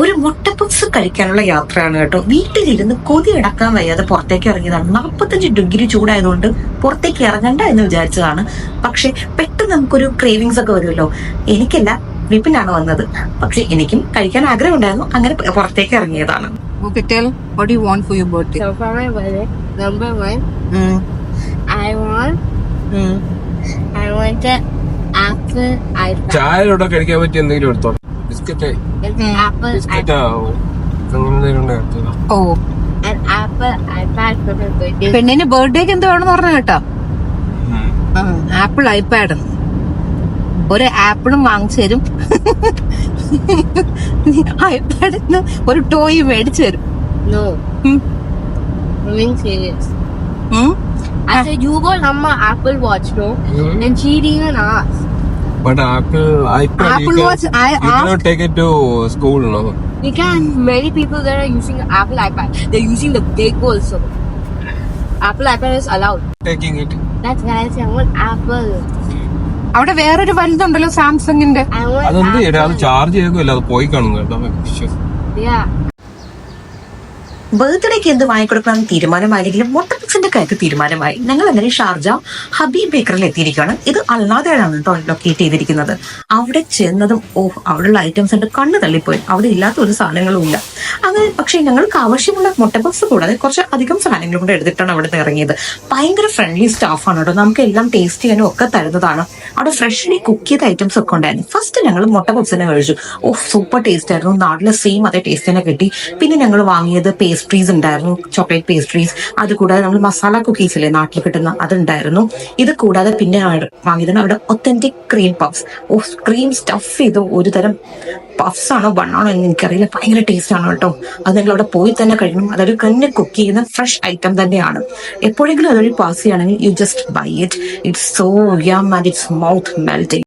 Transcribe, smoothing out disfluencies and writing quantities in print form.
ഒരു മുട്ടപ്പപ്സ് കഴിക്കാനുള്ള യാത്രയാണ് കേട്ടോ. വീട്ടിലിരുന്ന് കൊതി അടക്കാൻ വയ്യാതെ പുറത്തേക്ക് ഇറങ്ങിയതാണ്. 45 ഡിഗ്രി ചൂടായതുകൊണ്ട് പുറത്തേക്ക് ഇറങ്ങണ്ട എന്ന് വിചാരിച്ചതാണ്. പക്ഷെ പെട്ടെന്ന് നമുക്കൊരു ക്രേവിങ്സ് ഒക്കെ വരുമല്ലോ. എനിക്കല്ല, വിപിനാണ് വന്നത്. പക്ഷെ എനിക്കും കഴിക്കാൻ ആഗ്രഹം ഉണ്ടായിരുന്നു. അങ്ങനെ പുറത്തേക്ക് ഇറങ്ങിയതാണ്. Okay, tell what do you want for your birthday? So for my birthday, number one, I want an apple iPad. ചായയോടെ കഴിക്കാൻ പറ്റിയ എന്തെങ്കിലും എടുത്തോ. ബിസ്ക്കറ്റ് Apple ബിസ്ക്കറ്റാ ഓ, an apple iPad for my birthday. പെണ്ണിന് ബർത്ത്ഡേക്ക് എന്ത് വേണമെന്ന് പറഞ്ഞു കേട്ടോ. ആപ്പിൾ ഐപാഡ്, ഒരു ആപ്പിളും വാങ്ങിച്ചു തരും, ഐപാഡിന് ഒരു ടോയ് മേടിച്ചു തരും. No, I'm being serious. I said you go number Apple Watch, no? Then she didn't ask. But Apple Apple Watch, I you cannot asked. take it to school, no? We can. Many people that are using Apple iPad, they're using the big also. Apple iPad is allowed. Taking it. That's why I say I want Apple. അവിടെ വേറൊരു വലുതുണ്ടല്ലോ സാംസങ്ങിന്റെ. I want അതെന്ത് ചെയ്യട്ടെ, അത് Apple. Charge ചെയ്യുകയല്ല, അത് പോയി കാണും കേട്ടോ. Yeah. ബർത്ത്ഡേക്ക് എന്ത് വാങ്ങിക്കൊടുക്കണം തീരുമാനമായെങ്കിലും മുട്ടപ്പപ്സിന്റെ കാര്യത്തിൽ തീരുമാനമായി. ഞങ്ങൾ അങ്ങനെ ഷാർജ ഹബീബ് ബേക്കറിൽ എത്തിയിരിക്കുകയാണ്. ഇത് അൽനാദയിലാണ് കേട്ടോ ലൊക്കേറ്റ് ചെയ്തിരിക്കുന്നത്. അവിടെ ചെന്നതും അവിടെയുള്ള ഐറ്റംസ് ഉണ്ട്, കണ്ണ് തള്ളിപ്പോയി. അവിടെ ഇല്ലാത്ത ഒരു സാധനങ്ങളും ഇല്ല. അങ്ങനെ പക്ഷേ ഞങ്ങൾക്ക് ആവശ്യമുള്ള മുട്ടപ്പപ്സ് കൂടാതെ കുറച്ച് അധികം സാധനങ്ങളും കൂടെ എടുത്തിട്ടാണ് അവിടെ നിന്ന് ഇറങ്ങിയത്. ഭയങ്കര ഫ്രണ്ട്ലി സ്റ്റാഫാണ് കേട്ടോ. നമുക്ക് എല്ലാം ടേസ്റ്റ് ചെയ്യാനും ഒക്കെ തരുന്നതാണ്. അവിടെ ഫ്രഷ്ലി കുക്ക് ചെയ്ത ഐറ്റംസ് ഒക്കെ ഉണ്ടായിരുന്നു. ഫസ്റ്റ് ഞങ്ങൾ മുട്ടപ്പപ്സിനെ കഴിച്ചു. സൂപ്പർ ടേസ്റ്റ് ആയിരുന്നു. നാട്ടിലെ സെയിം അതേ ടേസ്റ്റ് തന്നെ കിട്ടി. പിന്നെ ഞങ്ങൾ വാങ്ങിയത് പേസ്ട്രീസ് ഉണ്ടായിരുന്നു, ചോക്ലേറ്റ് പേസ്ട്രീസ്. അതുകൂടാതെ നമ്മൾ മസാല കുക്കീസ് ഇല്ലേ നാട്ടിൽ കിട്ടുന്ന, അതുണ്ടായിരുന്നു. ഇത് കൂടാതെ പിന്നെ വാങ്ങിയതാണ് അവിടെ authentic cream puffs. Cream stuff ചെയ്ത് ഒരു തരം പഫ്സ് ആണോ ബണ്ണാണോ എന്ന് എനിക്കറിയില്ല. ഭയങ്കര ടേസ്റ്റ് ആണ് കേട്ടോ. അത് നിങ്ങൾ അവിടെ പോയി തന്നെ കഴിക്കണം. അതൊരു തന്നെ കുക്ക് ചെയ്യുന്ന ഫ്രഷ് ഐറ്റം തന്നെയാണ്. എപ്പോഴെങ്കിലും അതൊരു പാസ് ചെയ്യുകയാണെങ്കിൽ you just buy it. It's so yum and it's mouth melting.